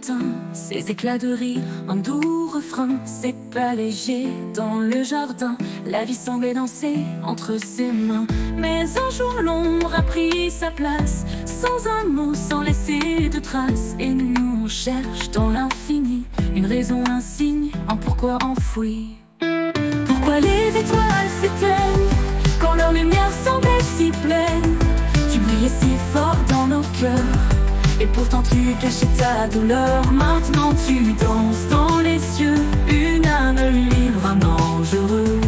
matin, ces éclats de rire, un doux refrain, c'est pas léger dans le jardin. La vie semblait danser entre ses mains, mais un jour l'ombre a pris sa place, sans un mot, sans laisser de traces. Et nous on cherche dans l'infini une raison, un signe, un pourquoi enfoui. Pourquoi les étoiles s'éteignent quand leur lumière semblait si pleine? Tu brillais si fort dans nos cœurs, et pourtant tu cachais ta douleur. Maintenant tu danses dans les cieux, une âme libre, un ange heureux.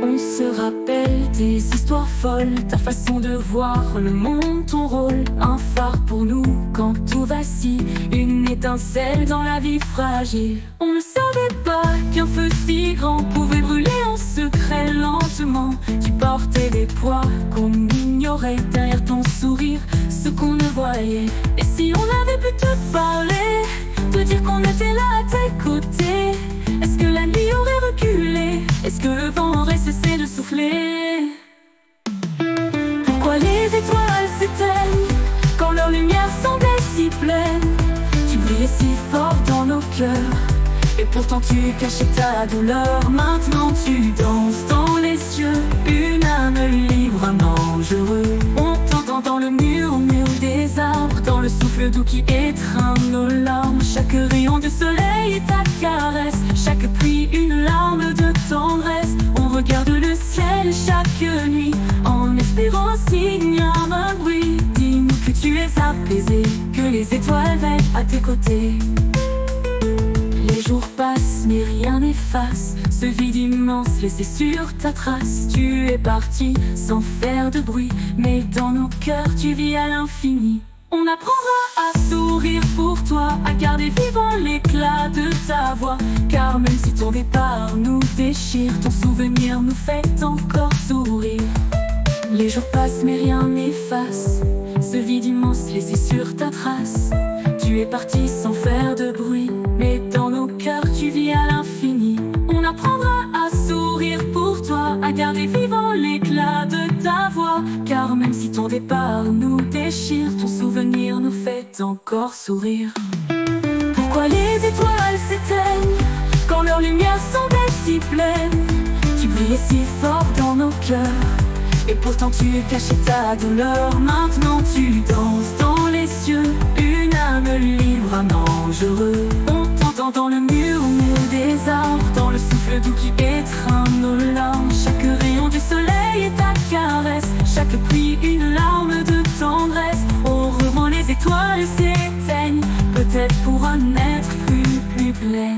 On se rappelle des histoires folles, ta façon de voir le monde, ton rôle. Un phare pour nous quand tout vacille, une étincelle dans la vie fragile. On ne savait pas qu'un feu si grand pouvait brûler en secret lentement. Tu portais des poids qu'on ignorait derrière ton sourire, ce qu'on ne voyait. Et si on avait pu te parler, te dire qu'on était là à tes côtés, est-ce que la nuit aurait reculé? Est-ce que le vent aurait cessé de souffler? Pourquoi les étoiles s'éteignent quand leur lumière semblait si pleine? Tu brillais si fort dans nos cœurs, et pourtant tu cachais ta douleur. Maintenant tu danses dans les cieux, une âme libre, un ange heureux. On t'entend dans le murmure des arbres, dans le souffle doux qui étreint nos larmes. Chaque rayon de soleil est ta caresse, chaque pluie une larme de tendresse. On regarde le ciel chaque nuit, en espérant un signe, un bruit. Dis-nous que tu es apaisé, que les étoiles veillent à tes côtés. Les jours passent mais rien n'efface ce vide immense laissé sur ta trace. Tu es parti sans faire de bruit, mais dans nos cœurs tu vis à l'infini. On apprendra à sourire pour toi, à garder vivant l'éclat de ta voix. Car même si ton départ nous déchire, ton souvenir nous fait encore sourire. Les jours passent mais rien n'efface ce vide immense laissé sur ta trace. Tu es parti sans faire de bruit, mais dans nos cœurs tu vis à l'infini. On apprendra à sourire pour toi, à garder vivant l'éclat de ta voix. Car même si ton départ nous déchire, ton souvenir nous fait encore sourire. Pourquoi les étoiles s'éteignent quand leur lumière semblait si pleine? Tu brillais si fort dans nos cœurs, et pourtant tu cachais ta douleur. Maintenant tu danses dans les cieux, une âme libre, un ange heureux. On t'entend dans le murmure des arbres, dans le souffle doux qui étreint nos larmes. Chaque rayon du soleil est ta caresse, chaque pluie une larme de tendresse. Au revoir les étoiles s'éteignent, peut-être pour un être plus plein.